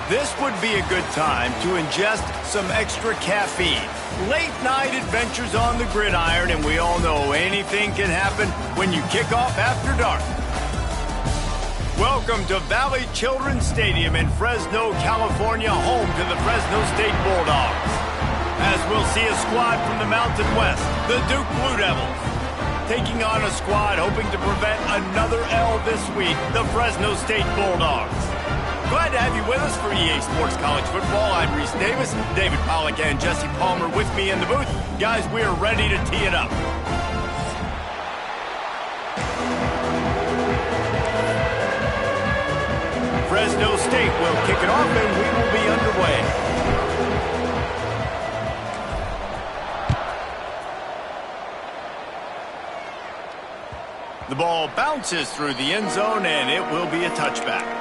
This would be a good time to ingest some extra caffeine. Late night adventures on the gridiron, and we all know anything can happen when you kick off after dark. Welcome to Valley Children's Stadium in Fresno, California, home to the Fresno State Bulldogs. As we'll see a squad from the Mountain West, the Duke Blue Devils, taking on a squad hoping to prevent another L this week, the Fresno State Bulldogs. Glad to have you with us for EA Sports College Football. I'm Reese Davis, David Pollack and Jesse Palmer with me in the booth. Guys, we are ready to tee it up. Fresno State will kick it off and we will be underway. The ball bounces through the end zone and it will be a touchback.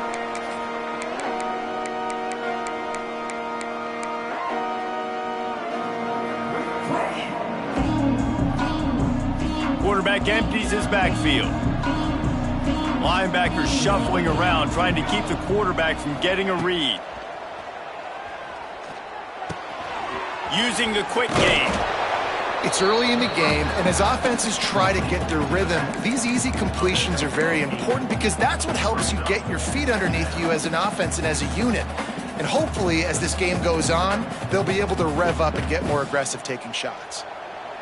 Quarterback empties his backfield. Linebackers shuffling around, trying to keep the quarterback from getting a read. Using the quick game. It's early in the game, and as offenses try to get their rhythm, these easy completions are very important because that's what helps you get your feet underneath you as an offense and as a unit. And hopefully, as this game goes on, they'll be able to rev up and get more aggressive taking shots.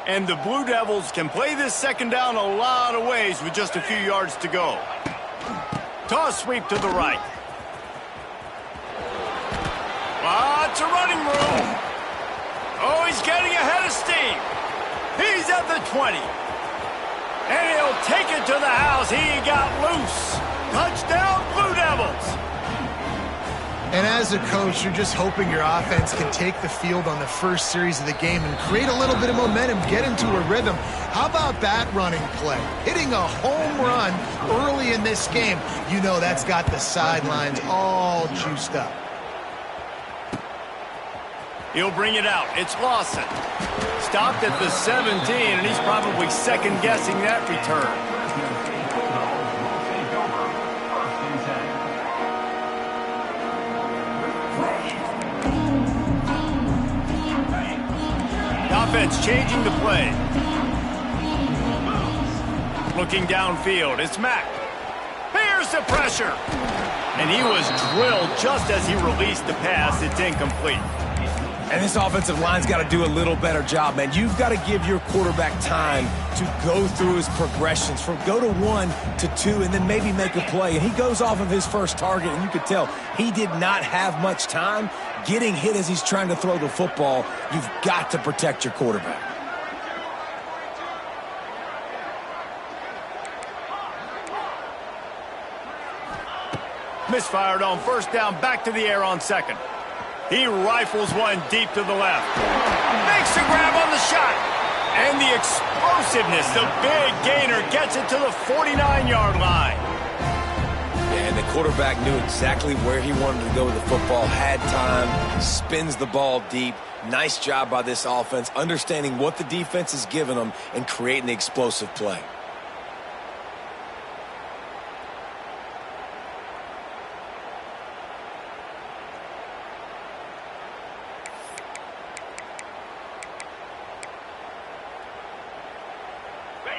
And the Blue Devils can play this second down a lot of ways with just a few yards to go. Toss sweep to the right. Lots of running room. Oh, he's getting ahead of steam. He's at the 20. And he'll take it to the house. He got loose. Touchdown, Blue Devils. And as a coach, you're just hoping your offense can take the field on the first series of the game and create a little bit of momentum, get into a rhythm. How about that running play? Hitting a home run early in this game. You know that's got the sidelines all juiced up. He'll bring it out. It's Lawson. Stopped at the 17, and he's probably second-guessing that return. Offense changing the play. Looking downfield, it's Mack. Here's the pressure. And he was drilled just as he released the pass. It's incomplete. And this offensive line's got to do a little better job, man. You've got to give your quarterback time to go through his progressions from go to 1 to 2 and then maybe make a play. And he goes off of his first target, and you could tell he did not have much time getting hit as he's trying to throw the football. You've got to protect your quarterback. Misfired on first down, back to the air on second. He rifles one deep to the left. Makes a grab on the shot. And the explosiveness, the big gainer gets it to the 49-yard line. And the quarterback knew exactly where he wanted to go with the football, had time, spins the ball deep. Nice job by this offense, understanding what the defense is giving them and creating the explosive play.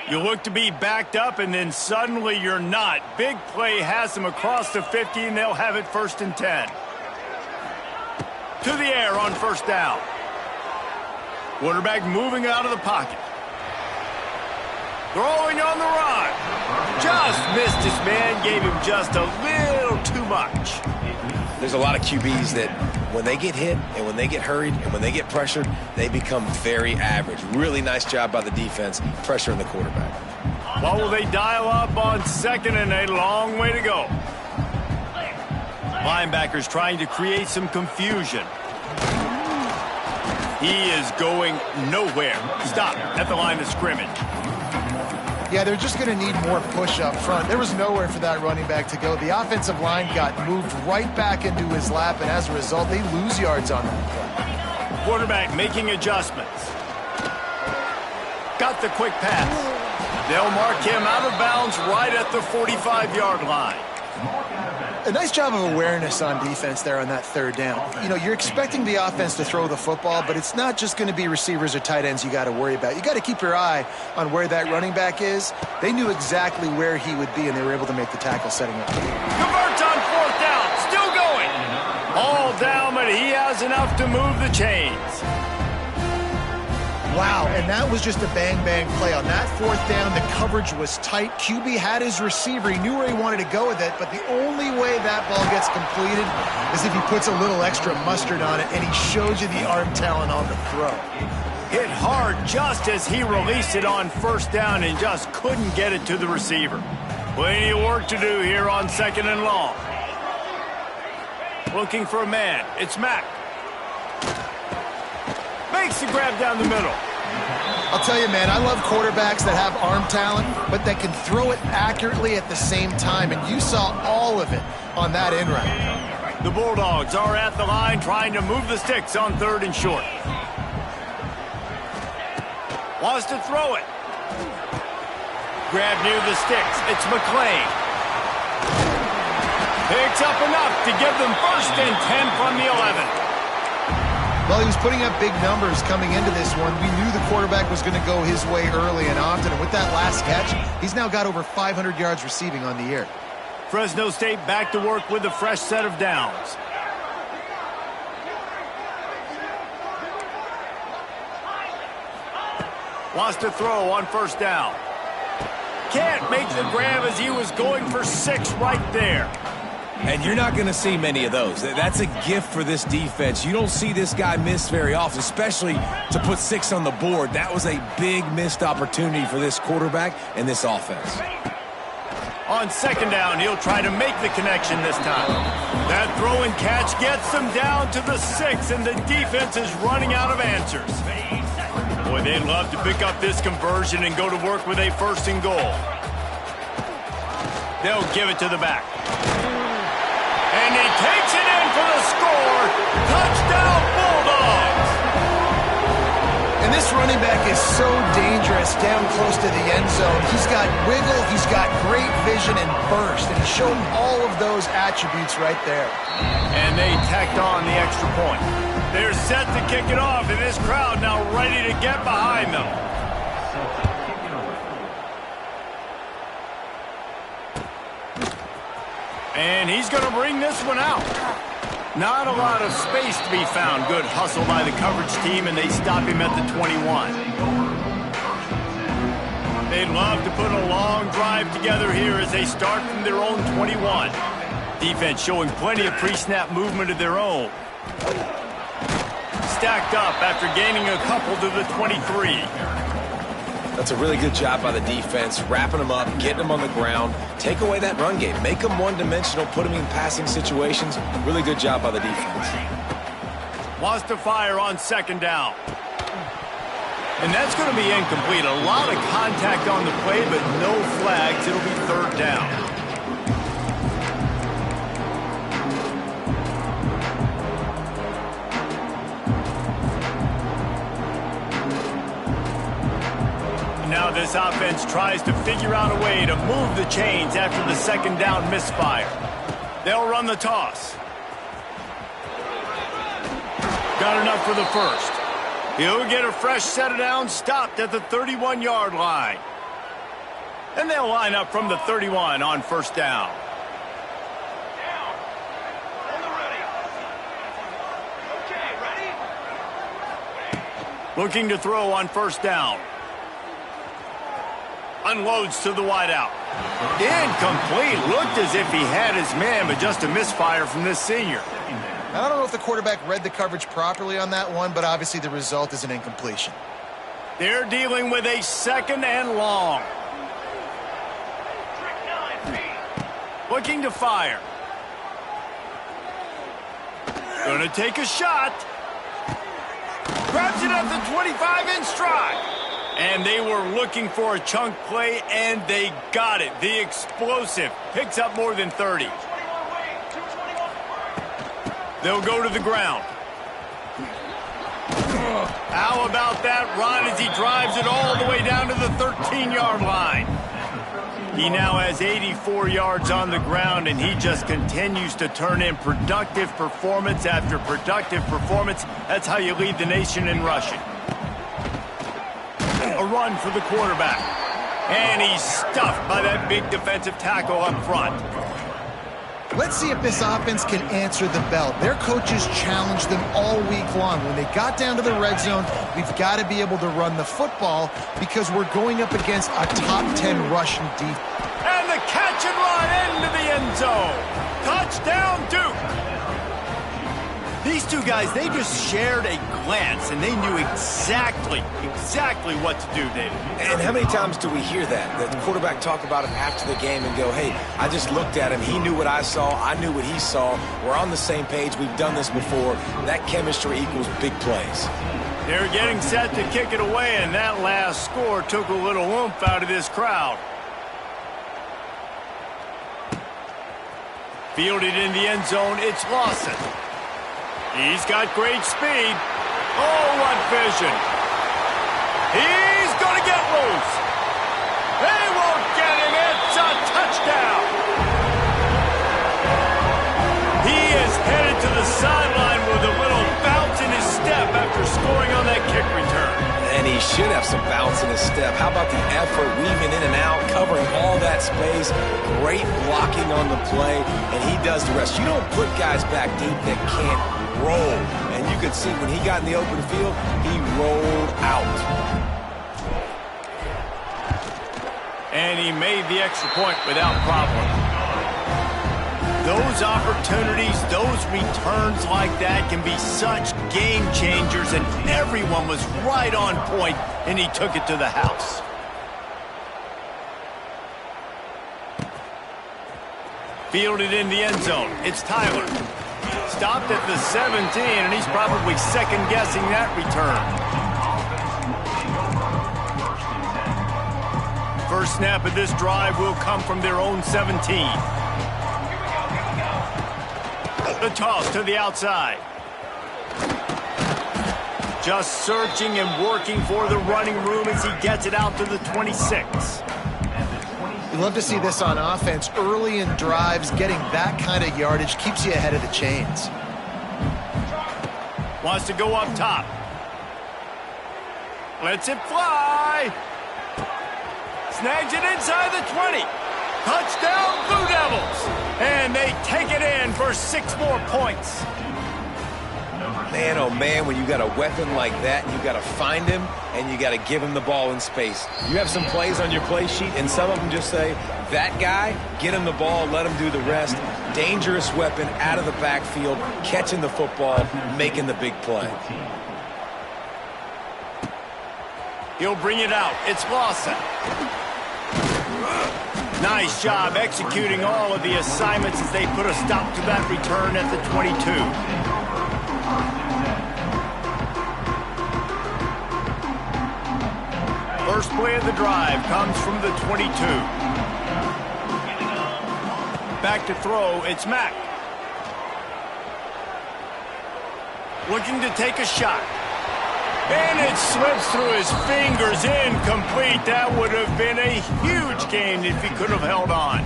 You look to be backed up, and then suddenly you're not. Big play has them across the 50, and they'll have it 1st and 10. To the air on first down. Quarterback moving out of the pocket. Throwing on the run. Just missed his man, gave him just a little too much. There's a lot of QBs that when they get hit and when they get hurried and when they get pressured, they become very average. Really nice job by the defense, pressuring the quarterback. What will they dial up on second, and a long way to go? Linebackers trying to create some confusion. He is going nowhere. Stop at the line of scrimmage. Yeah, they're just going to need more push up front. There was nowhere for that running back to go. The offensive line got moved right back into his lap, and as a result, they lose yards on that play. Quarterback making adjustments. Got the quick pass. They'll mark him out of bounds right at the 45-yard line. A nice job of awareness on defense there on that third down. You know, you're expecting the offense to throw the football, but it's not just going to be receivers or tight ends you got to worry about. You got to keep your eye on where that running back is. They knew exactly where he would be, and they were able to make the tackle setting up. Converts on fourth down. Still going. All down, but he has enough to move the chains. Wow, and that was just a bang-bang play. On that fourth down, the coverage was tight. QB had his receiver. He knew where he wanted to go with it, but the only way that ball gets completed is if he puts a little extra mustard on it, and he shows you the arm talent on the throw. Hit hard just as he released it on first down and just couldn't get it to the receiver. Plenty of work to do here on second and long. Looking for a man. It's Mack. Makes the grab down the middle. I'll tell you, man, I love quarterbacks that have arm talent, but that can throw it accurately at the same time, and you saw all of it on that in route. The Bulldogs are at the line trying to move the sticks on third and short. Wants to throw it. Grab near the sticks. It's McClain. Picks up enough to give them first and 10 from the 11. Well, he was putting up big numbers coming into this one. We knew the quarterback was going to go his way early and often, and with that last catch, he's now got over 500 yards receiving on the year. Fresno State back to work with a fresh set of downs. Wants to throw on first down. Can't make the grab as he was going for 6 right there. And you're not going to see many of those. That's a gift for this defense. You don't see this guy miss very often, especially to put 6 on the board. That was a big missed opportunity for this quarterback and this offense. On second down, he'll try to make the connection this time. That throw and catch gets them down to the 6, and the defense is running out of answers. Boy, they'd love to pick up this conversion and go to work with a first and goal. They'll give it to the back. And he takes it in for the score. Touchdown, Bulldogs! And this running back is so dangerous down close to the end zone. He's got wiggle, he's got great vision and burst, and he showed all of those attributes right there. And they tacked on the extra point. They're set to kick it off, and this crowd now ready to get behind them. And he's going to bring this one out. Not a lot of space to be found. Good hustle by the coverage team, and they stop him at the 21. They'd love to put a long drive together here as they start from their own 21. Defense showing plenty of pre-snap movement of their own. Stacked up after gaining a couple to the 23. That's a really good job by the defense, wrapping them up, getting them on the ground, take away that run game, make them one-dimensional, put them in passing situations. Really good job by the defense. Wants to fire on second down. And that's going to be incomplete. A lot of contact on the play, but no flags. It'll be third down. Now this offense tries to figure out a way to move the chains after the second down misfire. They'll run the toss. Got enough for the first. He'll get a fresh set of downs stopped at the 31-yard line. And they'll line up from the 31 on first down. Looking to throw on first down. Unloads to the wideout. Incomplete. Looked as if he had his man, but just a misfire from this senior. I don't know if the quarterback read the coverage properly on that one, but obviously the result is an incompletion. They're dealing with a second and long. Looking to fire. Gonna take a shot. Grabs it at the 25 in stride. And they were looking for a chunk play, and they got it. The explosive picks up more than 30. They'll go to the ground. How about that run as he drives it all the way down to the 13-yard line? He now has 84 yards on the ground, and he just continues to turn in productive performance after productive performance. That's how you lead the nation in rushing. A run for the quarterback. And he's stuffed by that big defensive tackle up front. Let's see if this offense can answer the bell. Their coaches challenged them all week long. When they got down to the red zone, we've got to be able to run the football because we're going up against a top 10 rushing defense. And the catch and run into the end zone. Touchdown, Duke. These two guys, they just shared a glance, and they knew exactly what to do, David. And how many times do we hear that? The quarterback talk about it after the game and go, hey, I just looked at him. He knew what I saw. I knew what he saw. We're on the same page. We've done this before. That chemistry equals big plays. They're getting set to kick it away, and that last score took a little oomph out of this crowd. Fielded in the end zone, it's Lawson. He's got great speed. Oh, what vision. He's going to get loose. They won't get him. It's a touchdown. He is headed to the sideline with a little bounce in his step after scoring on that kick return. And he should have some bounce in his step. How about the effort, weaving in and out, covering all that space, great blocking on the play, and he does the rest. You don't put guys back deep that can't roll. And you could see when he got in the open field, he rolled out. And he made the extra point without problem. Those opportunities, those returns like that can be such game changers, and everyone was right on point, and he took it to the house. Fielded in the end zone. It's Tyler. Stopped at the 17, and he's probably second-guessing that return. First snap of this drive will come from their own 17. The toss to the outside. Just searching and working for the running room as he gets it out to the 26. You love to see this on offense. Early in drives, getting that kind of yardage keeps you ahead of the chains. Wants to go up top. Lets it fly. Snags it inside the 20. Touchdown, Blue Devils. And they take it in for 6 more points. Man, oh man, when you got a weapon like that, you got to find him and you got to give him the ball in space. You have some plays on your play sheet, and some of them just say, that guy, get him the ball, let him do the rest. Dangerous weapon out of the backfield, catching the football, making the big play. He'll bring it out. It's Lawson. Nice job executing all of the assignments as they put a stop to that return at the 22. First play of the drive comes from the 22. Back to throw, it's Mack. Looking to take a shot. And it slips through his fingers, incomplete. That would have been a huge gain if he could have held on.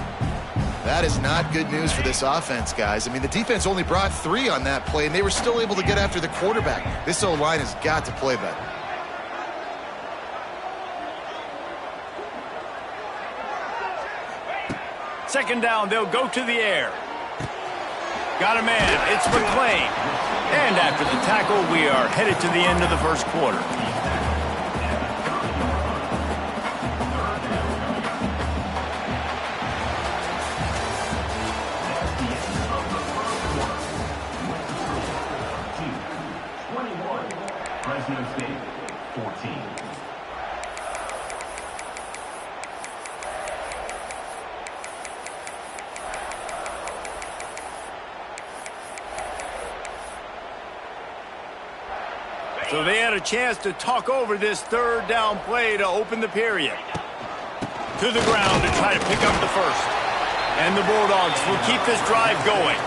That is not good news for this offense, guys. I mean, the defense only brought 3 on that play, and they were still able to get after the quarterback. This O-line has got to play better. Second down, they'll go to the air. Got a man, it's McClain. And after the tackle, we are headed to the end of the first quarter. Fresno State, 14. So they had a chance to talk over this third down play to open the period. To the ground to try to pick up the first. And the Bulldogs will keep this drive going.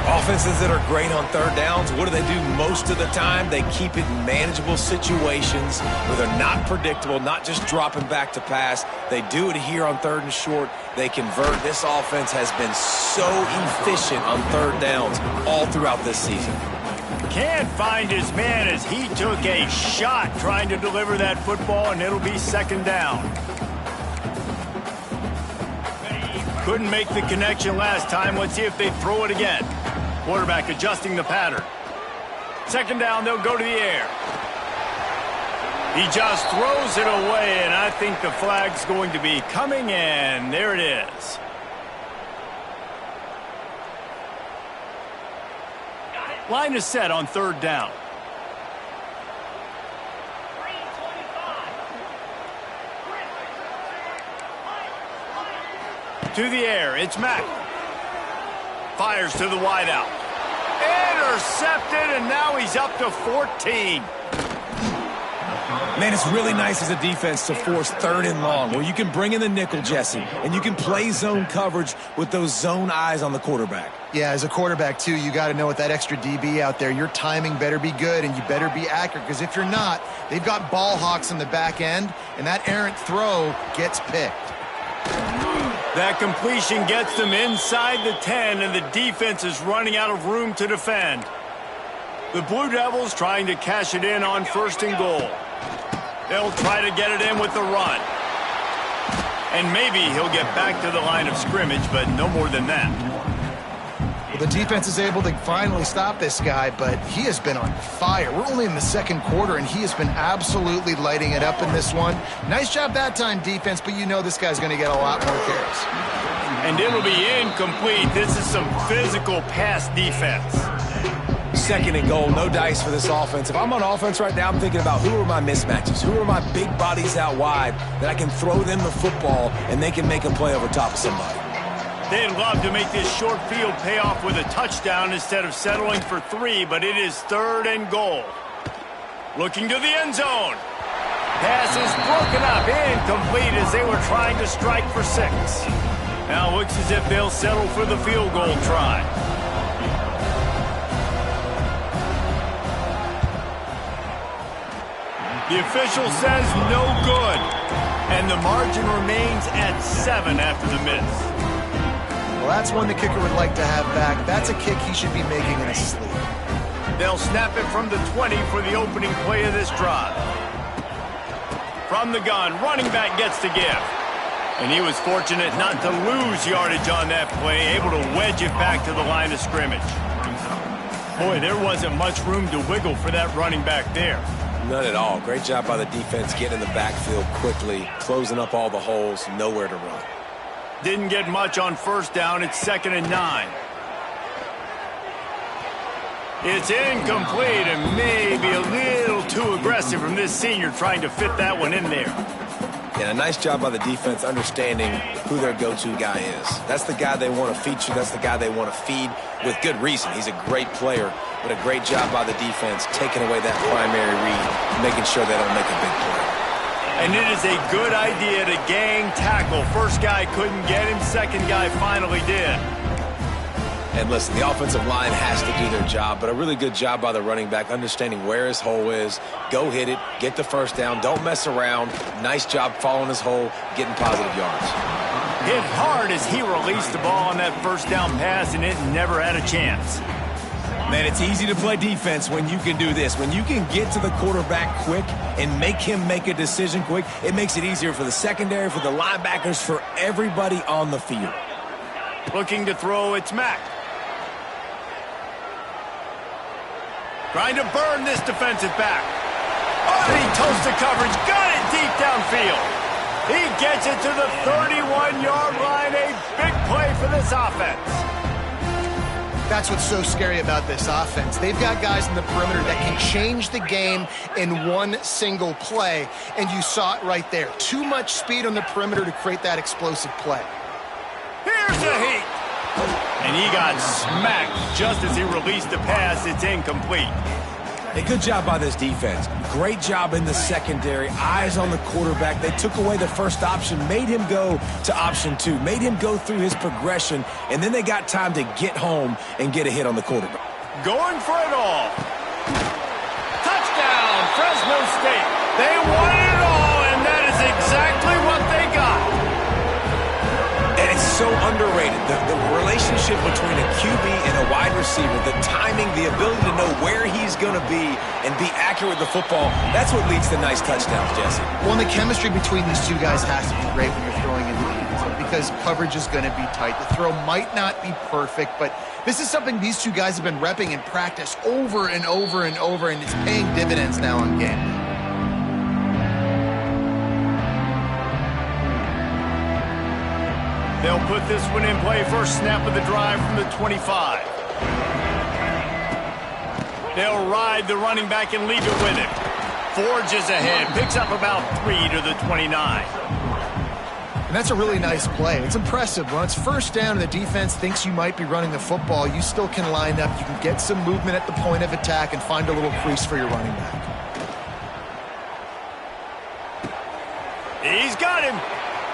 Offenses that are great on third downs, what do? Most of the time? They keep it in manageable situations where they're not predictable, not just dropping back to pass. They do it here on third and short. They convert. This offense has been so efficient on third downs all throughout this season. Can't find his man as he took a shot trying to deliver that football, and it'll be second down. Couldn't make the connection last time. Let's see if they throw it again. Quarterback adjusting the pattern. Second down, they'll go to the air. He just throws it away, and I think the flag's going to be coming in. There it is. Line is set on third down. To the air, it's Mack. Fires to the wideout. Intercepted, and now he's up to 14. Man, it's really nice as a defense to force third and long, where you can bring in the nickel, Jesse, and you can play zone coverage with those zone eyes on the quarterback. Yeah, as a quarterback, too, you got to know with that extra DB out there, your timing better be good and you better be accurate, because if you're not, they've got ball hawks in the back end, and that errant throw gets picked. That completion gets them inside the 10, and the defense is running out of room to defend. The Blue Devils trying to cash it in on first and goal. They'll try to get it in with the run. And maybe he'll get back to the line of scrimmage, but no more than that. Well, the defense is able to finally stop this guy, but he has been on fire. We're only in the second quarter, and he has been absolutely lighting it up in this one. Nice job that time, defense, but you know this guy's going to get a lot more carries. And it'll be incomplete. This is some physical pass defense. Second and goal, no dice for this offense. If I'm on offense right now, I'm thinking about who are my mismatches, who are my big bodies out wide that I can throw them the football and they can make a play over top of somebody. They'd love to make this short field pay off with a touchdown instead of settling for 3, but it is third and goal. Looking to the end zone. Pass is broken up, incomplete as they were trying to strike for 6. Now looks as if they'll settle for the field goal try. The official says no good, and the margin remains at 7 after the miss. Well, that's one the kicker would like to have back. That's a kick he should be making in his sleep. They'll snap it from the 20 for the opening play of this drive. From the gun, running back gets to give. And he was fortunate not to lose yardage on that play, able to wedge it back to the line of scrimmage. Boy, there wasn't much room to wiggle for that running back there. None at all. Great job by the defense getting in the backfield quickly, closing up all the holes, nowhere to run. Didn't get much on first down. It's 2nd and 9. It's incomplete and maybe a little too aggressive from this senior trying to fit that one in there. And a nice job by the defense understanding who their go-to guy is. That's the guy they want to feature. That's the guy they want to feed with good reason. He's a great player, but a great job by the defense taking away that primary read, making sure they don't make a big play. And it is a good idea to gang tackle. First guy couldn't get him. Second guy finally did. And listen, the offensive line has to do their job, but a really good job by the running back understanding where his hole is. Go hit it, get the first down, don't mess around. Nice job following his hole, getting positive yards. Hit hard as he released the ball on that first down pass, and it never had a chance. Man, it's easy to play defense when you can do this. When you can get to the quarterback quick and make him make a decision quick, it makes it easier for the secondary, for the linebackers, for everybody on the field. Looking to throw, it's Mack. Trying to burn this defensive back. Oh, he toasted coverage. Got it deep downfield. He gets it to the 31-yard line. A big play for this offense. That's what's so scary about this offense. They've got guys in the perimeter that can change the game in one single play, and you saw it right there. Too much speed on the perimeter to create that explosive play. Here's a heat. And he got smacked just as he released the pass. It's incomplete. A good job by this defense. Great job in the secondary. Eyes on the quarterback. They took away the first option, made him go to option 2, made him go through his progression, and then they got time to get home and get a hit on the quarterback. Going for it all. Touchdown, Fresno State. They wanted it all, and that is exactly what they got. And it's so underrated. The relationship between a QB and a wide receiver, the timing, the ability to know where he's going to be and be accurate with the football, that's what leads to nice touchdowns, Jesse. Well, and the chemistry between these two guys has to be great when you're throwing in the end because coverage is going to be tight. The throw might not be perfect, but this is something these two guys have been repping in practice over and over and over, and it's paying dividends now on game. They'll put this one in play. First snap of the drive from the 25. They'll ride the running back and leave it with him. Forges ahead, picks up about 3 to the 29. And that's a really nice play. It's impressive. When it's first down and the defense thinks you might be running the football, you still can line up. You can get some movement at the point of attack and find a little crease for your running back. He's got him.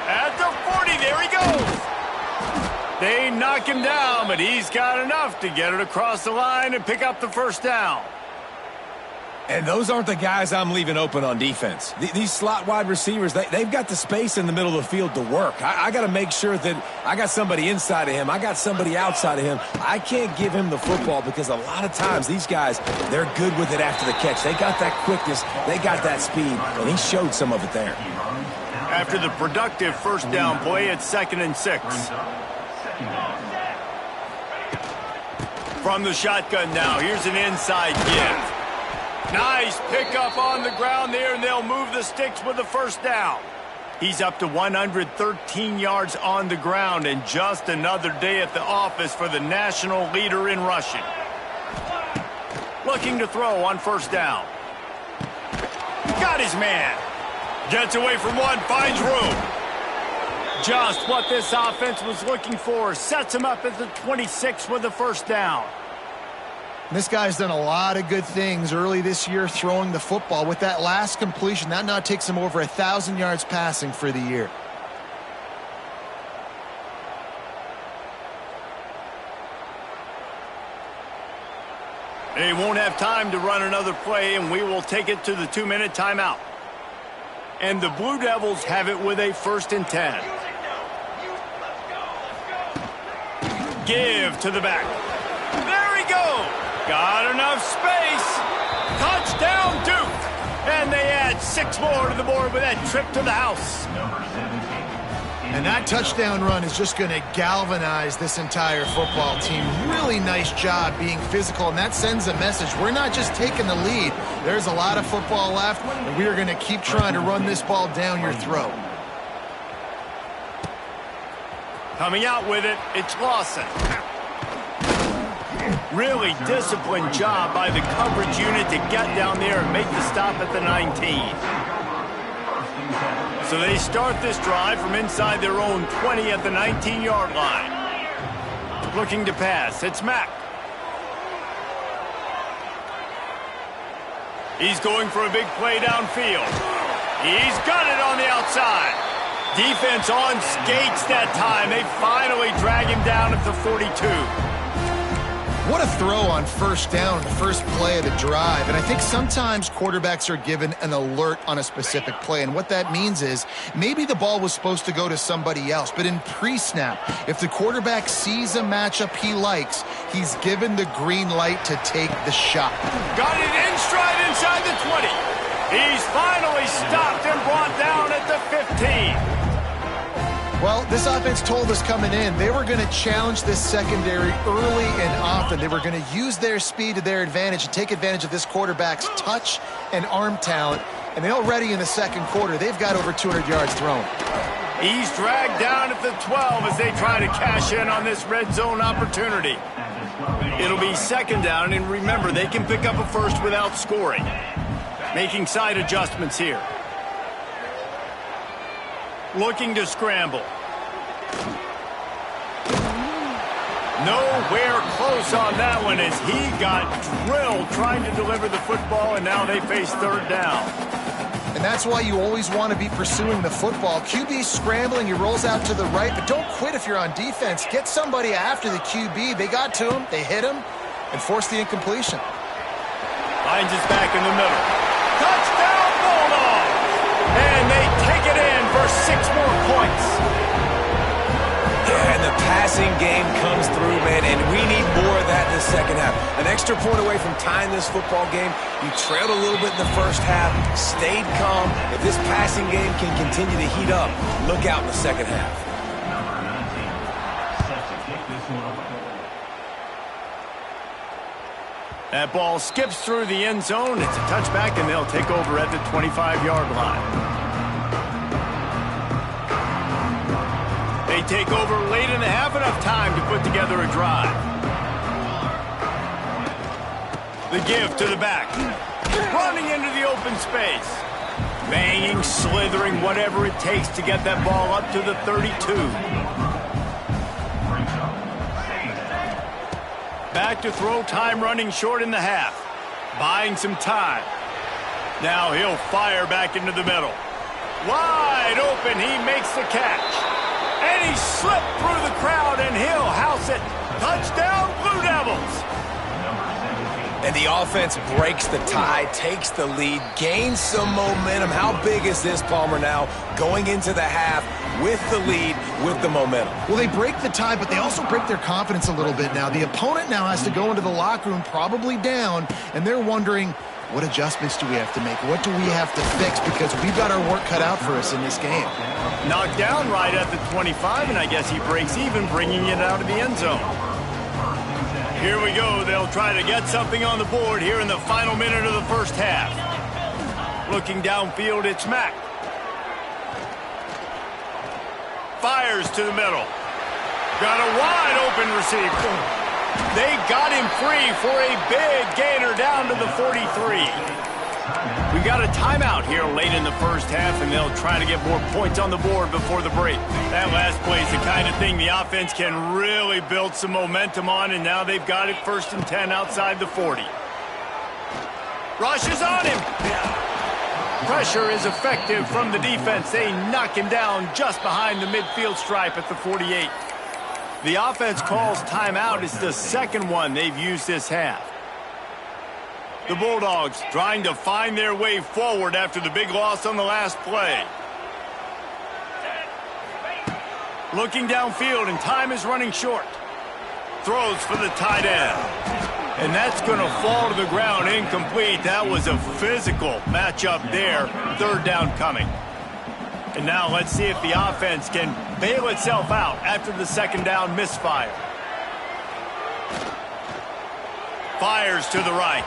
At the 40, there he goes. They knock him down, but he's got enough to get it across the line and pick up the first down. And those aren't the guys I'm leaving open on defense. These slot wide receivers, they've got the space in the middle of the field to work. I got to make sure that I got somebody inside of him. I got somebody outside of him. I can't give him the football because a lot of times these guys, they're good with it after the catch. They got that quickness. They got that speed, and he showed some of it there. After the productive first down play, it's 2nd and 6. From the shotgun now, here's an inside give. Nice pickup on the ground there, and they'll move the sticks with the first down. He's up to 113 yards on the ground, and just another day at the office for the national leader in rushing. Looking to throw on first down. Got his man. Gets away from one, finds room. Just what this offense was looking for. Sets him up at the 26 with the first down. This guy's done a lot of good things early this year throwing the football. With that last completion, that now takes him over 1,000 yards passing for the year. They won't have time to run another play, and we will take it to the 2-minute timeout. And the Blue Devils have it with a 1st and 10. Give to the back. There he goes. Got enough space. Touchdown, Duke. And they add 6 more to the board with that trip to the house. And that touchdown run is just going to galvanize this entire football team. Really nice job being physical, and that sends a message. We're not just taking the lead. There's a lot of football left, and we are going to keep trying to run this ball down your throat. Coming out with it, it's Lawson. Really disciplined job by the coverage unit to get down there and make the stop at the 19. So they start this drive from inside their own 20 at the 19-yard line. Looking to pass, it's Mack. He's going for a big play downfield. He's got it on the outside. Defense on skates that time. They finally drag him down at the 42. What a throw on first down, the first play of the drive. And I think sometimes quarterbacks are given an alert on a specific play. And what that means is maybe the ball was supposed to go to somebody else. But in pre-snap, if the quarterback sees a matchup he likes, he's given the green light to take the shot. Got it in stride inside the 20. He's finally stopped and brought down at the 15. Well, this offense told us coming in they were going to challenge this secondary early and often. They were going to use their speed to their advantage and take advantage of this quarterback's touch and arm talent. And already in the second quarter, they've got over 200 yards thrown. He's dragged down at the 12 as they try to cash in on this red zone opportunity. It'll be 2nd down, and remember, they can pick up a first without scoring. Making side adjustments here. Looking to scramble. Nowhere close on that one as he got drilled trying to deliver the football, and now they face third down. And that's why you always want to be pursuing the football. QB scrambling, he rolls out to the right, but don't quit if you're on defense. Get somebody after the QB. They got to him, they hit him, and forced the incompletion. Hines is back in the middle. Touchdown Bulldogs! And they take it in for 6 more points. Yeah, and the passing game comes through, man, and we need more of that in the second half. An extra point away from tying this football game. You trailed a little bit in the first half, stayed calm. If this passing game can continue to heat up, look out in the second half. Number 19, set to kick this one away. That ball skips through the end zone. It's a touchback, and they'll take over at the 25-yard line. They take over late in the half, enough time to put together a drive. The give to the back. Running into the open space. Banging, slithering, whatever it takes to get that ball up to the 32. Back to throw, time running short in the half. Buying some time. Now he'll fire back into the middle. Wide open, he makes the catch. And he slipped through the crowd, and he'll house it. Touchdown, Blue Devils. And the offense breaks the tie, takes the lead, gains some momentum. How big is this, Palmer, now going into the half with the lead, with the momentum? Well, they break the tie, but they also break their confidence a little bit now. The opponent now has to go into the locker room probably down, and they're wondering, what adjustments do we have to make? What do we have to fix? Because we've got our work cut out for us in this game. Knocked down right at the 25, and I guess he breaks even, bringing it out of the end zone. Here we go. They'll try to get something on the board here in the final minute of the first half. Looking downfield, it's Mack. Fires to the middle. Got a wide open receiver. They got him free for a big gainer down to the 43. We got a timeout here late in the first half, and they'll try to get more points on the board before the break. That last play is the kind of thing the offense can really build some momentum on, and now they've got it 1st and 10 outside the 40. Rush is on him. Pressure is effective from the defense. They knock him down just behind the midfield stripe at the 48. The offense calls timeout. It's the second one they've used this half. The Bulldogs trying to find their way forward after the big loss on the last play. Looking downfield, and time is running short. Throws for the tight end. And that's going to fall to the ground incomplete. That was a physical matchup there. Third down coming. And now let's see if the offense can bail itself out after the second down misfire. Fires to the right.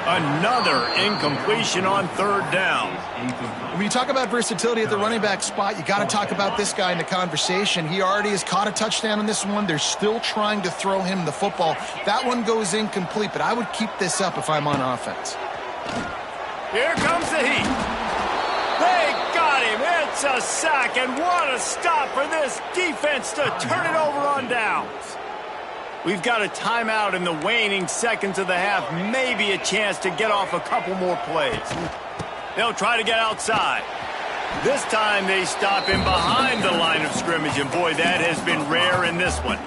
Another incompletion on third down. When you talk about versatility at the running back spot, you got to talk about this guy in the conversation. He already has caught a touchdown in this one. They're still trying to throw him the football. That one goes incomplete, but I would keep this up if I'm on offense. Here comes the heat. They got him. It's a sack, and what a stop for this defense to turn it over on downs. We've got a timeout in the waning seconds of the half. Maybe a chance to get off a couple more plays. They'll try to get outside. This time they stop him behind the line of scrimmage, and boy, that has been rare in this one.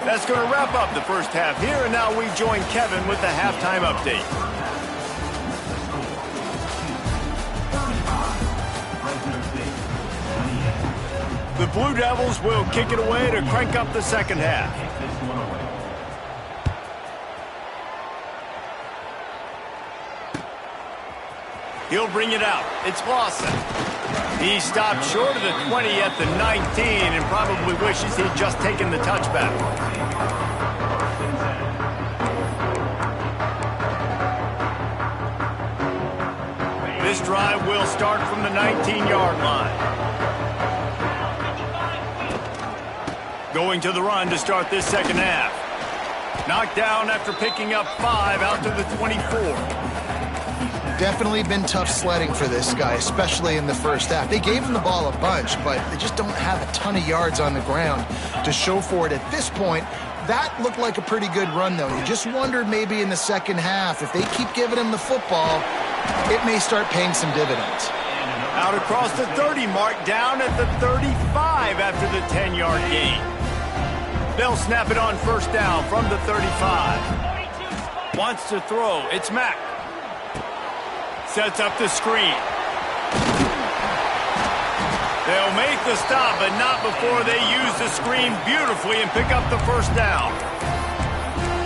That's going to wrap up the first half here, and now we join Kevin with the halftime update. The Blue Devils will kick it away to crank up the second half. He'll bring it out. It's Lawson. He stopped short of the 20 at the 19 and probably wishes he'd just taken the touchback. This drive will start from the 19-yard line. Going to the run to start this second half. Knocked down after picking up 5 out to the 24. Definitely been tough sledding for this guy, especially in the first half. They gave him the ball a bunch, but they just don't have a ton of yards on the ground to show for it at this point. That looked like a pretty good run, though. You just wondered maybe in the second half, if they keep giving him the football, it may start paying some dividends. Out across the 30 mark, down at the 35 after the 10-yard gain. They'll snap it on first down from the 35. Wants to throw. It's Mack. Sets up the screen. They'll make the stop, but not before they use the screen beautifully and pick up the first down.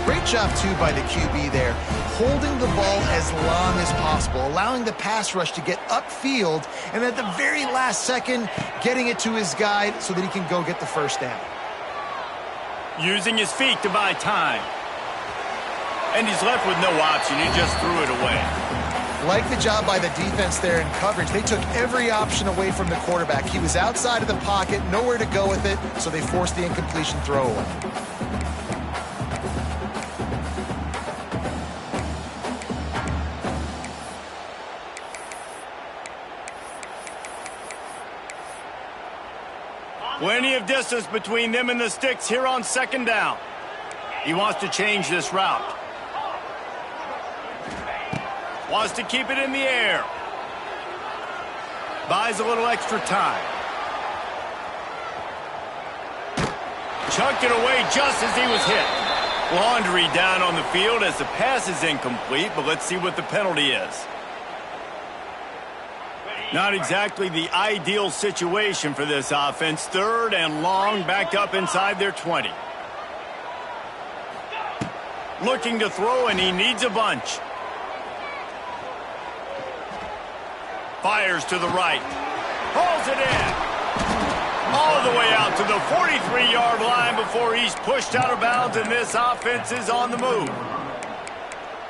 Great job, too, by the QB there, holding the ball as long as possible, allowing the pass rush to get upfield, and at the very last second, getting it to his guy so that he can go get the first down. Using his feet to buy time. And he's left with no option. He just threw it away. Like the job by the defense there in coverage. They took every option away from the quarterback. He was outside of the pocket, nowhere to go with it, so they forced the incompletion throwaway. Plenty of distance between them and the sticks here on second down. He wants to change this route. Wants to keep it in the air. Buys a little extra time. Chucked it away just as he was hit. Laundry down on the field as the pass is incomplete, but let's see what the penalty is. Not exactly the ideal situation for this offense. Third and long, back up inside their 20. Looking to throw, and he needs a bunch. Fires to the right. Pulls it in. All the way out to the 43-yard line before he's pushed out of bounds, and this offense is on the move.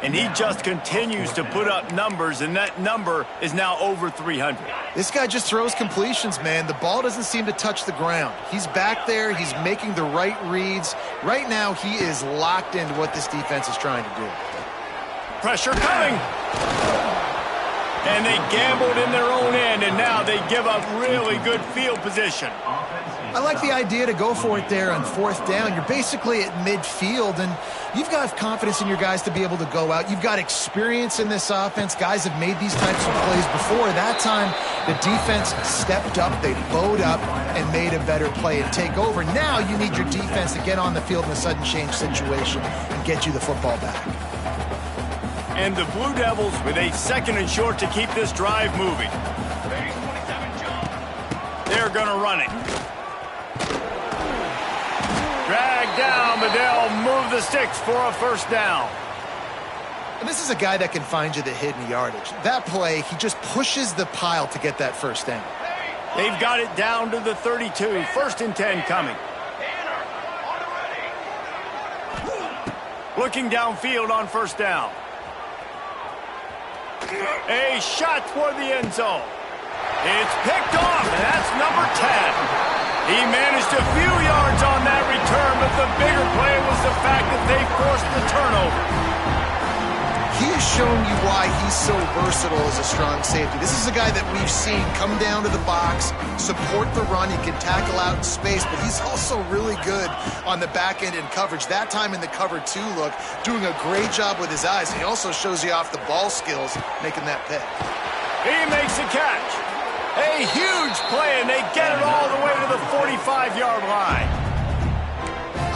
And he just continues to put up numbers, and that number is now over 300. This guy just throws completions, man. The ball doesn't seem to touch the ground. He's back there. He's making the right reads. Right now, he is locked into what this defense is trying to do. Pressure coming. And they gambled in their own end, and now they give up really good field position. I like the idea to go for it there on fourth down. You're basically at midfield, and you've got confidence in your guys to be able to go out. You've got experience in this offense. Guys have made these types of plays before. That time, the defense stepped up, they bowed up, and made a better play and take over. Now you need your defense to get on the field in a sudden change situation and get you the football back. And the Blue Devils with a second and short to keep this drive moving. They're going to run it. Dragged down, but they'll move the sticks for a first down. And this is a guy that can find you the hidden yardage. That play, he just pushes the pile to get that first down. They've got it down to the 32. First and 10 coming. Looking downfield on first down. A shot toward the end zone. It's picked off, and that's number 10. He managed a few yards on that return, but the bigger play was the fact that they forced the turnover. He's shown you why he's so versatile as a strong safety. This is a guy that we've seen come down to the box, support the run. He can tackle out in space, but he's also really good on the back end in coverage. That time in the cover two look, doing a great job with his eyes. And he also shows you off the ball skills, making that pick. He makes a catch. A huge play, and they get it all the way to the 45-yard line.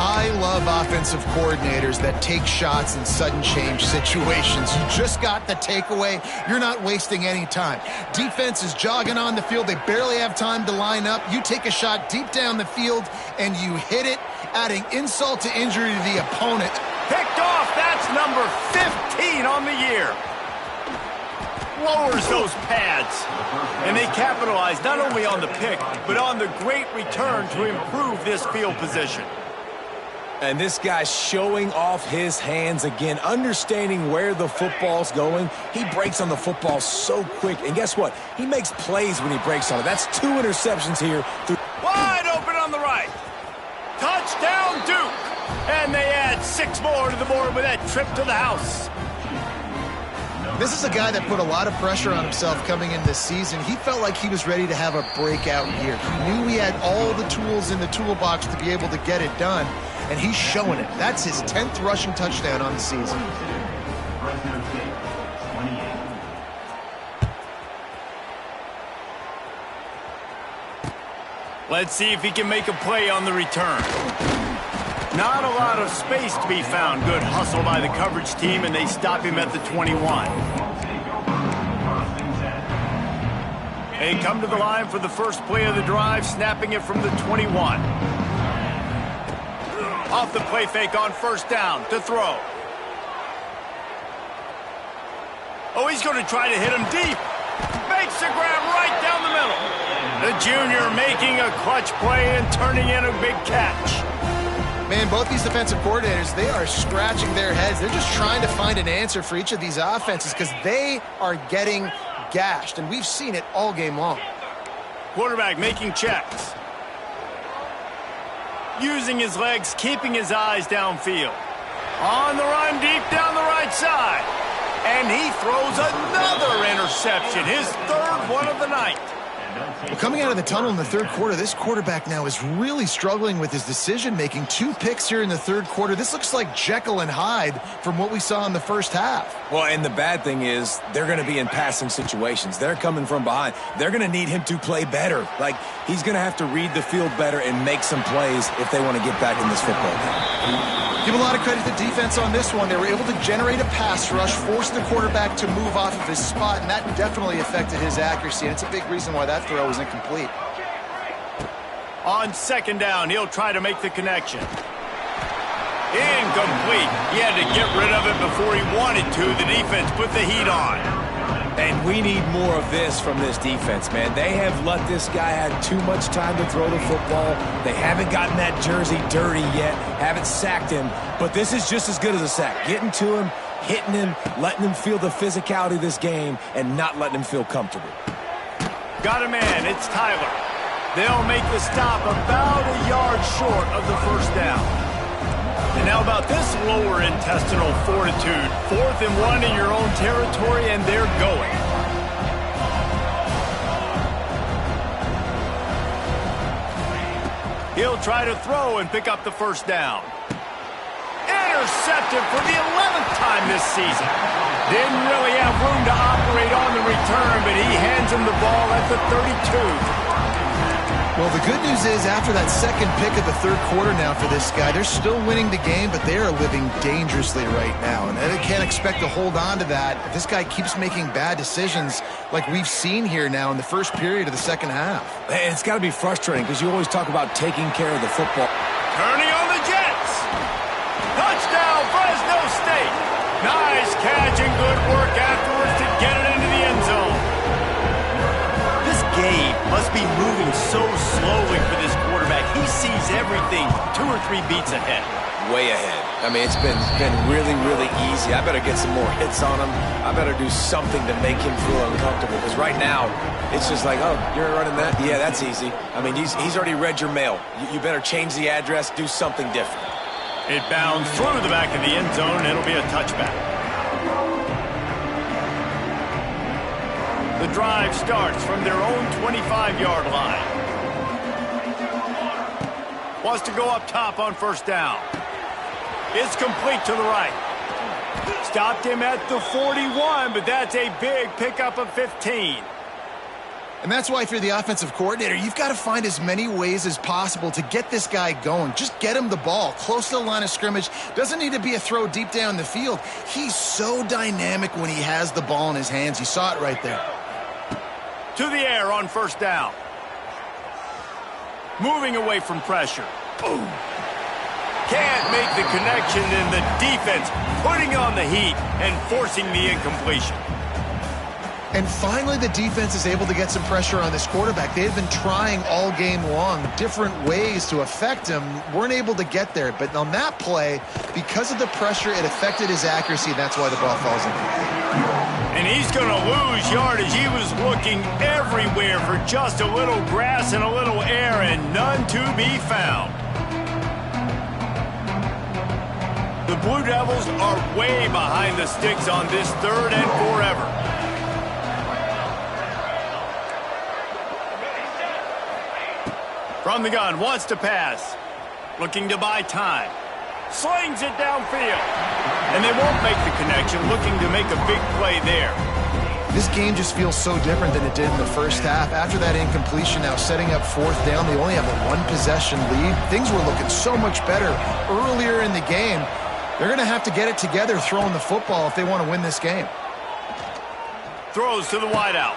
I love offensive coordinators that take shots in sudden change situations. You just got the takeaway. You're not wasting any time. Defense is jogging on the field. They barely have time to line up. You take a shot deep down the field, and you hit it, adding insult to injury to the opponent. Picked off. That's number 15 on the year. Lowers those pads. And they capitalize not only on the pick, but on the great return to improve this field position. And this guy's showing off his hands again, understanding where the football's going. He breaks on the football so quick. And guess what? He makes plays when he breaks on it. That's 2 interceptions here. Wide open on the right. Touchdown, Duke. And they add 6 more to the board with that trip to the house. This is a guy that put a lot of pressure on himself coming in this season. He felt like he was ready to have a breakout year. He knew he had all the tools in the toolbox to be able to get it done, and he's showing it. That's his 10th rushing touchdown on the season. Fresno State, 28. Let's see if he can make a play on the return. Not a lot of space to be found. Good hustle by the coverage team, and they stop him at the 21. They come to the line for the first play of the drive, snapping it from the 21. Off the play fake on first down to throw. Oh, he's going to try to hit him deep. Makes the grab right down the middle. The junior making a clutch play and turning in a big catch. Man, both these defensive coordinators, they are scratching their heads. They're just trying to find an answer for each of these offenses because they are getting gashed, and we've seen it all game long. Quarterback making checks. Using his legs, keeping his eyes downfield. On the run, deep down the right side. And he throws another interception, his third one of the night. Well, coming out of the tunnel in the third quarter, this quarterback now is really struggling with his decision-making. 2 picks here in the third quarter. This looks like Jekyll and Hyde from what we saw in the first half. Well, and the bad thing is they're going to be in passing situations. They're coming from behind. They're going to need him to play better. Like, he's going to have to read the field better and make some plays if they want to get back in this football game. Give a lot of credit to defense on this one. They were able to generate a pass rush, force the quarterback to move off of his spot, and that definitely affected his accuracy, and it's a big reason why that throw was incomplete. On second down, he'll try to make the connection. Incomplete. He had to get rid of it before he wanted to. The defense put the heat on. And we need more of this from this defense, man. They have let this guy have too much time to throw the football. They haven't gotten that jersey dirty yet, haven't sacked him. But this is just as good as a sack. Getting to him, hitting him, letting him feel the physicality of this game, and not letting him feel comfortable. Got a man. It's Tyler. They'll make the stop about a yard short of the first down. And now about this lower intestinal fortitude. 4th and 1 in your own territory, and they're going. He'll try to throw and pick up the first down. Intercepted for the 11th time this season. Didn't really have room to operate on the return, but he hands him the ball at the 32. Well, the good news is after that second pick of the third quarter now for this guy, they're still winning the game, but they are living dangerously right now. And they can't expect to hold on to that if this guy keeps making bad decisions like we've seen here now in the first period of the second half. And it's got to be frustrating because you always talk about taking care of the football. Turning on the Jets. Touchdown, Fresno State. Nice catch and good work afterwards to get it into the end zone. This game must be moving so slowly for this quarterback. He sees everything 2 or 3 beats ahead. Way ahead. I mean, it's been really, really easy. I better get some more hits on him. I better do something to make him feel uncomfortable. Because right now, it's just like, oh, you're running that? Yeah, that's easy. I mean, he's already read your mail. You better change the address, do something different. It bounds through the back of the end zone, and it'll be a touchback. The drive starts from their own 25-yard line. Wants to go up top on first down. It's complete to the right. Stopped him at the 41, but that's a big pickup of 15. And that's why if you're the offensive coordinator, you've got to find as many ways as possible to get this guy going. Just get him the ball close to the line of scrimmage. Doesn't need to be a throw deep down the field. He's so dynamic when he has the ball in his hands. You saw it right there. To the air on first down. Moving away from pressure. Boom. Can't make the connection, and the defense putting on the heat and forcing the incompletion. And finally, the defense is able to get some pressure on this quarterback. They've been trying all game long different ways to affect him. Weren't able to get there. But on that play, because of the pressure, it affected his accuracy. That's why the ball falls in. And he's going to lose yardage. He was looking everywhere for just a little grass and a little air, and none to be found. The Blue Devils are way behind the sticks on this 3rd and forever. From the gun, wants to pass. Looking to buy time. Slings it downfield. And they won't make the connection, looking to make a big play there. This game just feels so different than it did in the first half. After that incompletion, now setting up 4th down, they only have a 1-possession lead. Things were looking so much better earlier in the game. They're going to have to get it together throwing the football if they want to win this game. Throws to the wideout.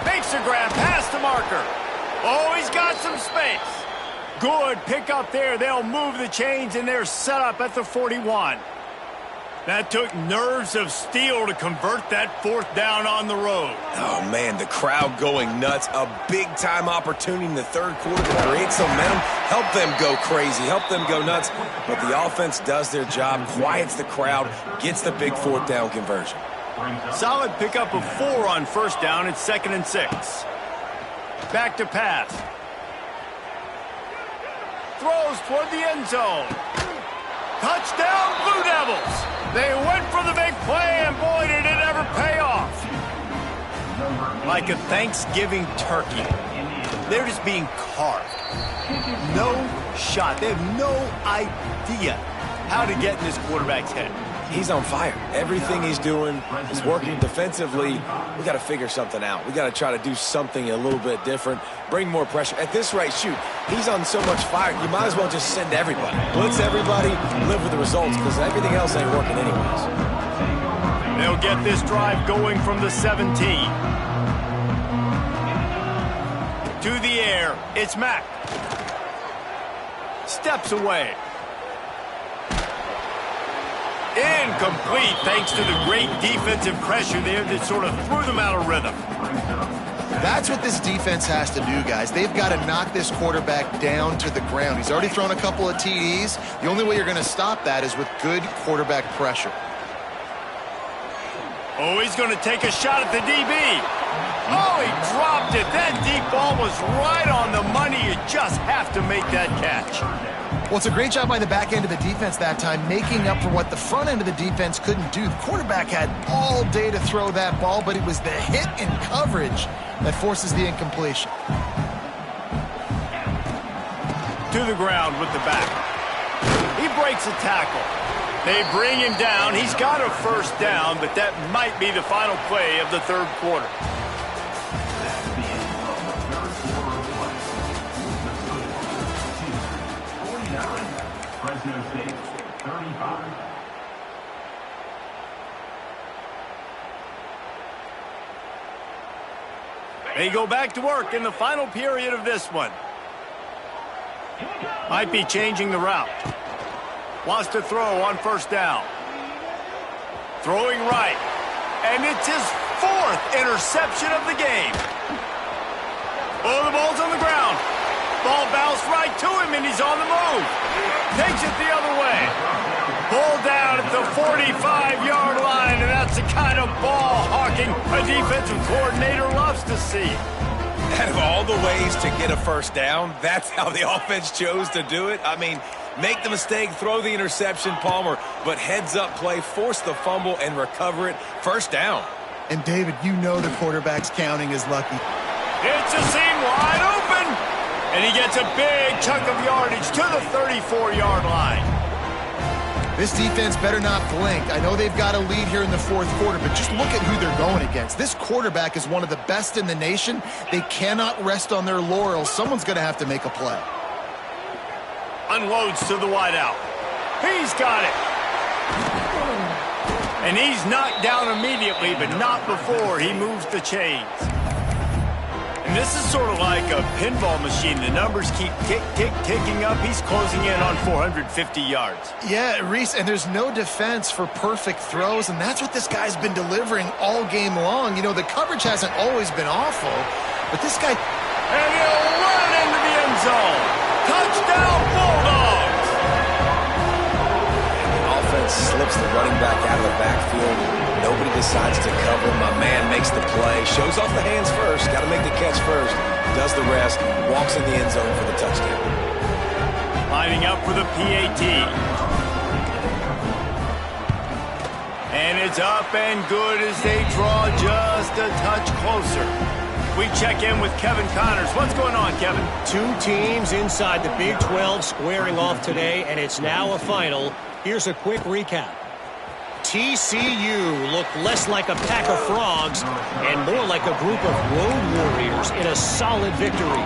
Makes a grab past the marker. Oh, he's got some space. Good pick up there. They'll move the chains, and they're set up at the 41. That took nerves of steel to convert that 4th down on the road. Oh, man, the crowd going nuts. A big-time opportunity in the 3rd quarter to create some momentum, help them go crazy, help them go nuts. But the offense does their job, quiets the crowd, gets the big 4th down conversion. Solid pickup of 4 on 1st down. It's 2nd and 6. Back to pass. Throws toward the end zone. Touchdown, Blue Devils! They went for the big play, and boy, did it ever pay off. Like a Thanksgiving turkey. They're just being carved. No shot. They have no idea how to get in this quarterback's head. He's on fire. Everything he's doing is working defensively. We got to figure something out. We got to try to do something a little bit different, bring more pressure. At this rate, shoot, he's on so much fire, you might as well just send everybody. Blitz everybody, live with the results, because everything else ain't working anyways. They'll get this drive going from the 17. To the air, it's Mack. Steps away. Incomplete thanks to the great defensive pressure there that sort of threw them out of rhythm. That's what this defense has to do, guys. They've got to knock this quarterback down to the ground. He's already thrown a couple of TDs. The only way you're going to stop that is with good quarterback pressure. Oh, he's going to take a shot at the DB. Oh, he dropped it. That deep ball was right on the money. You just have to make that catch. Well, it's a great job by the back end of the defense that time, making up for what the front end of the defense couldn't do. The quarterback had all day to throw that ball, but it was the hit and coverage that forces the incompletion. To the ground with the back. He breaks a tackle. They bring him down. He's got a 1st down, but that might be the final play of the 3rd quarter. Fresno State, 35. They go back to work in the final period of this one. Might be changing the route. Wants to throw on 1st down. Throwing right. And it's his 4th interception of the game. Oh, the ball's on the ground. Ball bounced right to him, and he's on the move. Takes it the other way. Pulled down at the 45-yard line, and that's the kind of ball hawking a defensive coordinator loves to see. Out of all the ways to get a 1st down, that's how the offense chose to do it. I mean, make the mistake, throw the interception, Palmer, but heads-up play, force the fumble, and recover it. 1st down. And, David, you know the quarterback's counting is lucky. It's a seam wide open. And he gets a big chunk of yardage to the 34-yard line. This defense better not blink. I know they've got a lead here in the 4th quarter, but just look at who they're going against. This quarterback is one of the best in the nation. They cannot rest on their laurels. Someone's going to have to make a play. Unloads to the wideout. He's got it. And he's knocked down immediately, but not before he moves the chains. And this is sort of like a pinball machine. The numbers keep ticking up. He's closing in on 450 yards. Yeah, Reese, and there's no defense for perfect throws, and that's what this guy's been delivering all game long. You know, the coverage hasn't always been awful, but this guy... And he'll run into the end zone. Touchdown, Bulldogs! The offense slips the running back out of the backfield. Nobody decides to cover. My man makes the play. Shows off the hands first. Got to make the catch first. Does the rest. Walks in the end zone for the touchdown. Lining up for the PAT. And it's up and good as they draw just a touch closer. We check in with Kevin Connors. What's going on, Kevin? Two teams inside the Big 12 squaring off today, and it's now a final. Here's a quick recap. TCU looked less like a pack of frogs and more like a group of road warriors in a solid victory.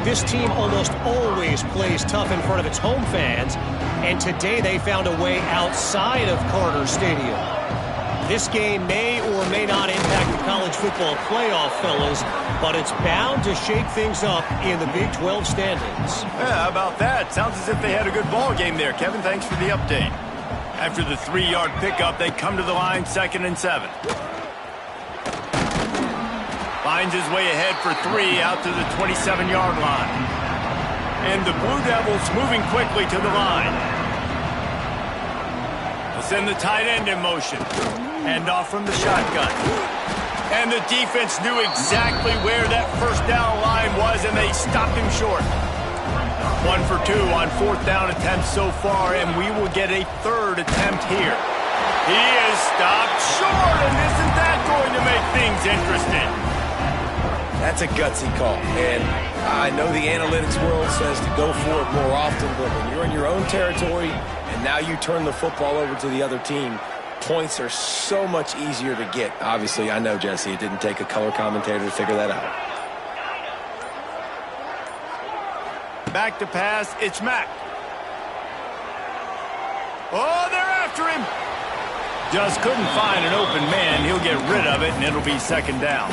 This team almost always plays tough in front of its home fans, and today they found a way outside of Carter Stadium. This game may or may not impact the college football playoff, fellas, but it's bound to shake things up in the Big 12 standings. Yeah, how about that? Sounds as if they had a good ball game there. Kevin, thanks for the update. After the 3-yard pickup, they come to the line 2nd and 7. Finds his way ahead for 3 out to the 27-yard line. And the Blue Devils moving quickly to the line. They'll send the tight end in motion. Hand off from the shotgun. And the defense knew exactly where that first down line was, and they stopped him short. 1 for 2 on 4th down attempts so far, and we will get a 3rd attempt here. He is stopped short, and isn't that going to make things interesting? That's a gutsy call, and I know the analytics world says to go for it more often, but when you're in your own territory and now you turn the football over to the other team, points are so much easier to get. Obviously, I know, Jesse, it didn't take a color commentator to figure that out. Back to pass, it's Mack. Oh, they're after him. Just couldn't find an open man. He'll get rid of it, and it'll be 2nd down.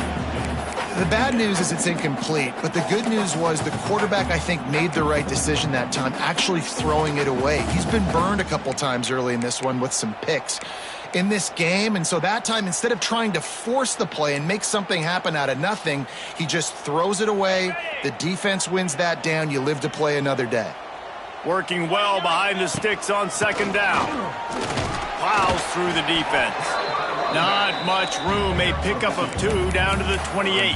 The bad news is it's incomplete, but the good news was the quarterback, I think, made the right decision that time, actually throwing it away. He's been burned a couple times early in this one with some picks in this game, and so that time, instead of trying to force the play and make something happen out of nothing, he just throws it away. The defense wins that down. You live to play another day. Working well behind the sticks on 2nd down. Plows through the defense. Not much room. A pickup of 2 down to the 28.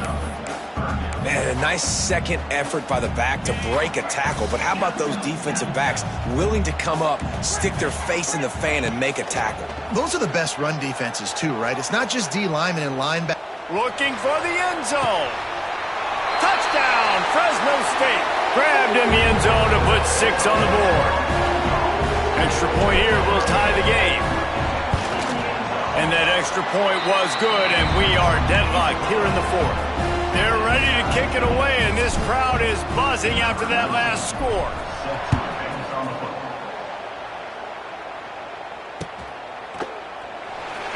Man, a nice second effort by the back to break a tackle, but how about those defensive backs willing to come up, stick their face in the fan, and make a tackle? Those are the best run defenses, too, right? It's not just D linemen and linebackers. Looking for the end zone. Touchdown, Fresno State. Grabbed in the end zone to put 6 on the board. Extra point here will tie the game. And that extra point was good, and we are deadlocked here in the 4th. They're ready to kick it away, and this crowd is buzzing after that last score.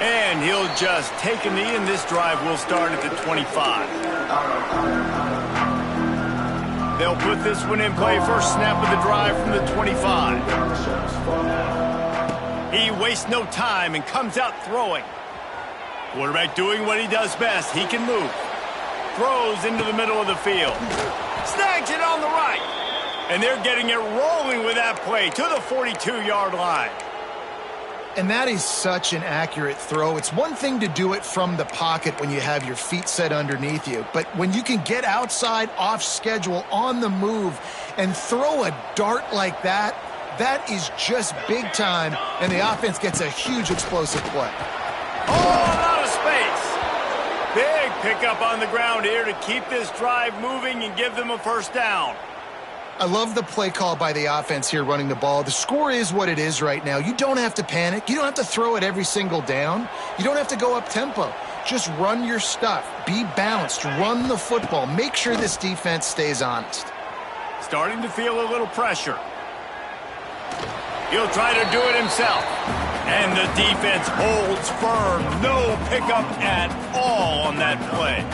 And he'll just take a knee, and this drive will start at the 25. They'll put this one in play. First snap of the drive from the 25. He wastes no time and comes out throwing. Quarterback doing what he does best. He can move. Throws into the middle of the field. Snags it on the right. And they're getting it rolling with that play to the 42-yard line. And that is such an accurate throw. It's one thing to do it from the pocket when you have your feet set underneath you, but when you can get outside, off schedule, on the move, and throw a dart like that, that is just big time, and the offense gets a huge explosive play. Oh, a lot of space. Big pickup on the ground here to keep this drive moving and give them a first down. I love the play call by the offense here running the ball. The score is what it is right now. You don't have to panic. You don't have to throw it every single down. You don't have to go up tempo. Just run your stuff. Be balanced. Run the football. Make sure this defense stays honest. Starting to feel a little pressure. He'll try to do it himself. And the defense holds firm. No pickup at all on that play.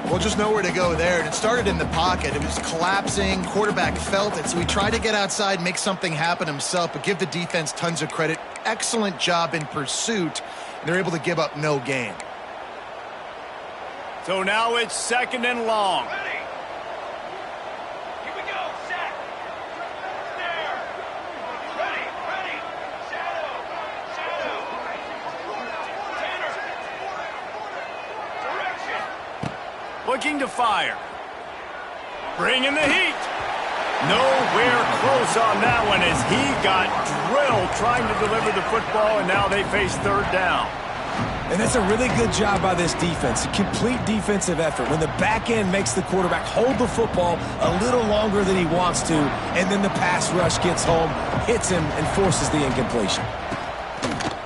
Well, just nowhere to go there. And it started in the pocket. It was collapsing. Quarterback felt it. So he tried to get outside, make something happen himself, but give the defense tons of credit. Excellent job in pursuit. They're able to give up no gain. So now it's 2nd and long. Looking to fire. Bringing the heat. Nowhere close on that one as he got drilled trying to deliver the football, and now they face third down. And that's a really good job by this defense, a complete defensive effort. When the back end makes the quarterback hold the football a little longer than he wants to, and then the pass rush gets home, hits him, and forces the incompletion.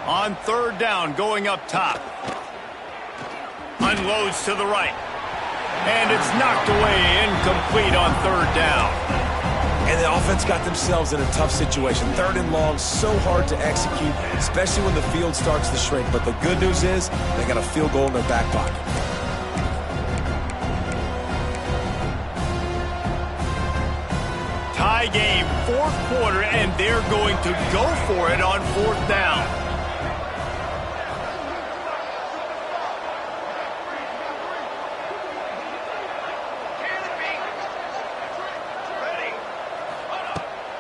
On third down, going up top. Unloads to the right. And it's knocked away, incomplete on third down. And the offense got themselves in a tough situation. Third and long, so hard to execute, especially when the field starts to shrink. But the good news is they got a field goal in their back pocket. Tie game, fourth quarter, and they're going to go for it on fourth down.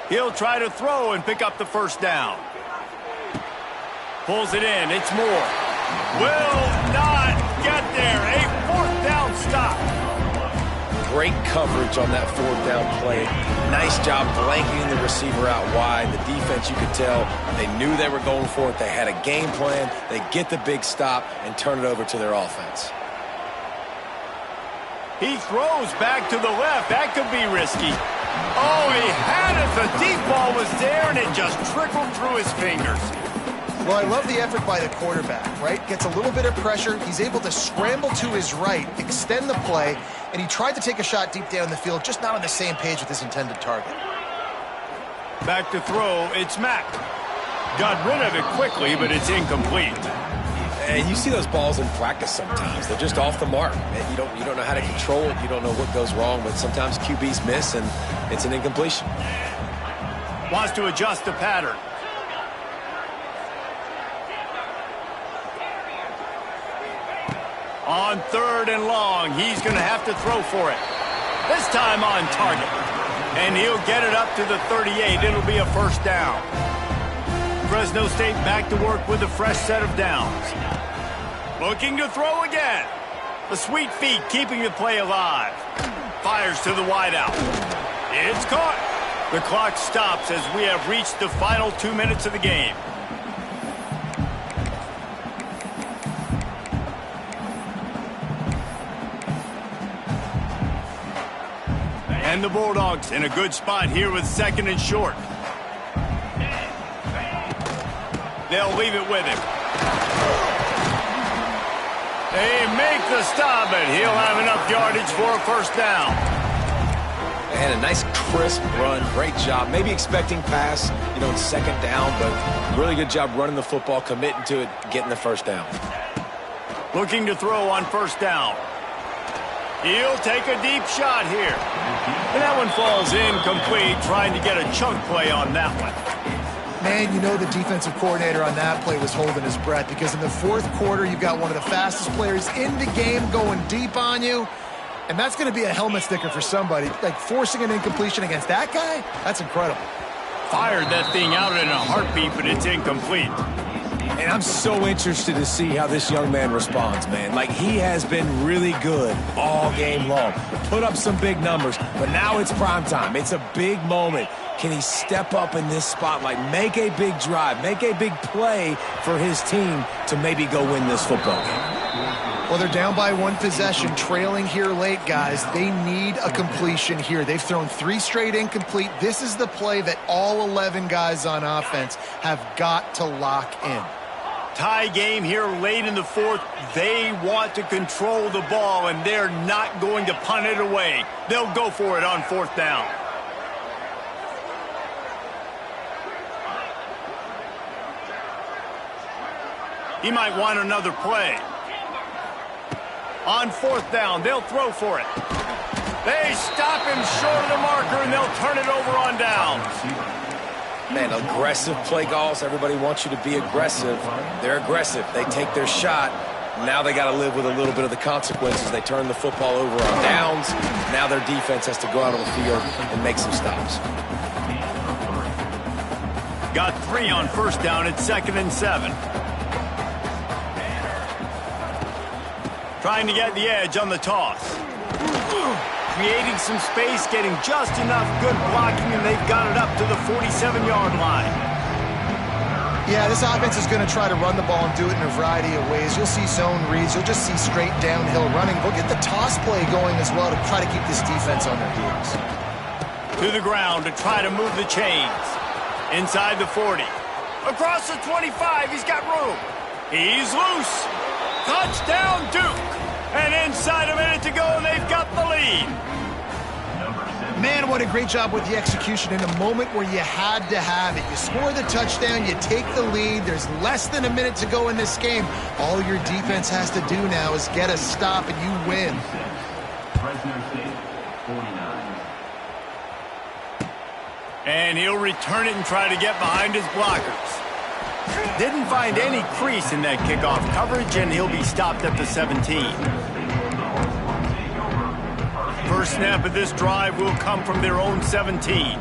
He'll try to throw and pick up the first down. Pulls it in. It's Moore. Will not get there. A fourth down stop. Great coverage on that fourth down play. Nice job blanketing the receiver out wide. The defense, you could tell, they knew they were going for it. They had a game plan. They get the big stop and turn it over to their offense. He throws back to the left. That could be risky. Oh, he had it. The deep ball was there, and it just trickled through his fingers. Well, I love the effort by the quarterback, right? Gets a little bit of pressure. He's able to scramble to his right, extend the play, and he tried to take a shot deep down the field, just not on the same page with his intended target. Back to throw, it's Mack. Got rid of it quickly, but it's incomplete. And you see those balls in practice sometimes. They're just off the mark. You don't know how to control it. You don't know what goes wrong, but sometimes QBs miss, and it's an incompletion. Wants to adjust the pattern. On third and long, he's going to have to throw for it. This time on target. And he'll get it up to the 38. It'll be a first down. Fresno State back to work with a fresh set of downs. Looking to throw again. The sweet feet keeping the play alive. Fires to the wideout. It's caught. The clock stops as we have reached the final 2 minutes of the game. And the Bulldogs in a good spot here with second and short. They'll leave it with him. They make the stop, and he'll have enough yardage for a first down. And a nice crisp run. Great job. Maybe expecting pass, in second down, but really good job running the football, committing to it, getting the first down. Looking to throw on first down. He'll take a deep shot here. And that one falls incomplete, trying to get a chunk play on that one. Man, the defensive coordinator on that play was holding his breath, because in the fourth quarter, you've got one of the fastest players in the game going deep on you, and that's going to be a helmet sticker for somebody. Like, forcing an incompletion against that guy, that's incredible. Fired that thing out in a heartbeat, but it's incomplete. And I'm so interested to see how this young man responds, man. Like, he has been really good all game long. Put up some big numbers, but now it's prime time. It's a big moment. Can he step up in this spotlight, make a big drive, make a big play for his team to maybe go win this football game? Well, they're down by one possession, trailing here late, guys. They need a completion here. They've thrown 3 straight incomplete. This is the play that all 11 guys on offense have got to lock in. Tie game here late in the fourth. They want to control the ball, and they're not going to punt it away. They'll go for it on fourth down. He might want another play. On fourth down, they'll throw for it. They stop him short of the marker, and they'll turn it over on downs. Man, aggressive play calls. Everybody wants you to be aggressive. They're aggressive. They take their shot. Now they got to live with a little bit of the consequences. They turn the football over on downs. Now their defense has to go out on the field and make some stops. Got 3 on first down at 2nd and 7. Trying to get the edge on the toss. creating some space, getting just enough good blocking, and they've got it up to the 47-yard line. Yeah, this offense is going to try to run the ball and do it in a variety of ways. You'll see zone reads. You'll just see straight downhill running. We'll get the toss play going as well to try to keep this defense on their heels. To the ground to try to move the chains. Inside the 40. Across the 25, he's got room. He's loose. Touchdown, Duke. And inside a minute to go, and they've got the lead. Man, what a great job with the execution in a moment where you had to have it. You score the touchdown, you take the lead. There's less than a minute to go in this game. All your defense has to do now is get a stop, and you win. Fresno State, 49. And he'll return it and try to get behind his blockers. Didn't find any crease in that kickoff coverage, and he'll be stopped at the 17. First snap of this drive will come from their own 17.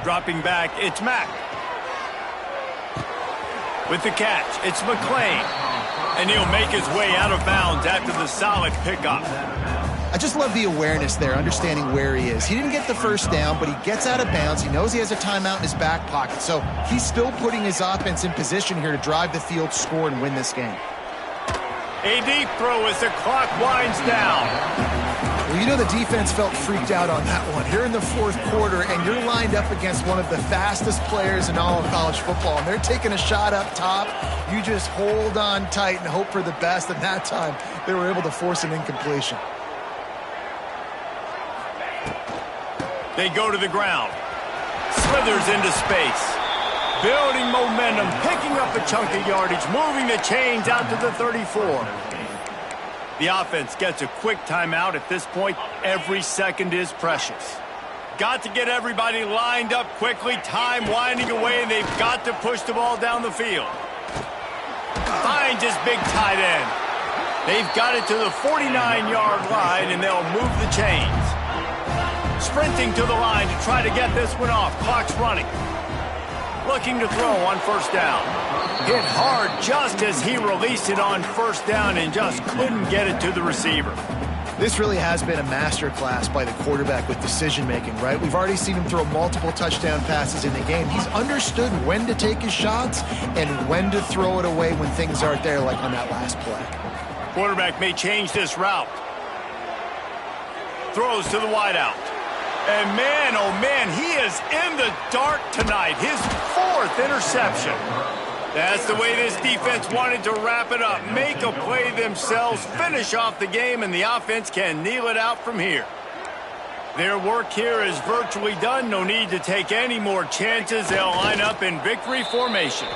Dropping back, it's Mack. With the catch, it's McClain. And he'll make his way out of bounds after the solid pickup. I just love the awareness there, understanding where he is. He didn't get the first down, but he gets out of bounds. He knows he has a timeout in his back pocket, so he's still putting his offense in position here to drive the field, score, and win this game. A deep throw as the clock winds down. Well, you know the defense felt freaked out on that one. You're in the fourth quarter, and you're lined up against one of the fastest players in all of college football, and they're taking a shot up top. You just hold on tight and hope for the best, and that time they were able to force an incompletion. They go to the ground. Slithers into space. Building momentum, picking up a chunk of yardage, moving the chains out to the 34. The offense gets a quick timeout. At this point, every second is precious. Got to get everybody lined up quickly. Time winding away, and they've got to push the ball down the field. Finds his big tight end. They've got it to the 49-yard line, and they'll move the chains. Sprinting to the line to try to get this one off. Clock's running. Looking to throw on first down. Hit hard just as he released it on first down and just couldn't get it to the receiver. This really has been a masterclass by the quarterback with decision-making, right? We've already seen him throw multiple touchdown passes in the game. He's understood when to take his shots and when to throw it away when things aren't there, like on that last play. Quarterback may change this route. Throws to the wideout. And man, oh man, he is in the dark tonight. His fourth interception. That's the way this defense wanted to wrap it up. Make a play themselves, finish off the game, and the offense can kneel it out from here. Their work here is virtually done. No need to take any more chances. They'll line up in victory formation.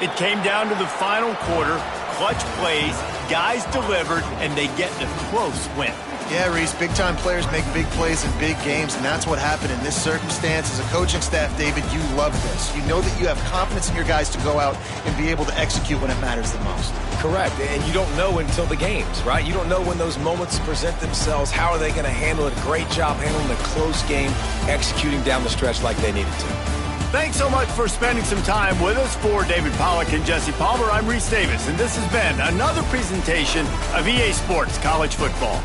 It came down to the final quarter. Clutch plays, guys delivered, and they get the close win. Yeah, Reese, big-time players make big plays in big games, and that's what happened in this circumstance. As a coaching staff, David, you love this. You know that you have confidence in your guys to go out and be able to execute when it matters the most. Correct, and you don't know until the games, right? You don't know when those moments present themselves. How are they going to handle it? Great job handling the close game, executing down the stretch like they needed to. Thanks so much for spending some time with us. For David Pollack and Jesse Palmer, I'm Reese Davis, and this has been another presentation of EA Sports College Football.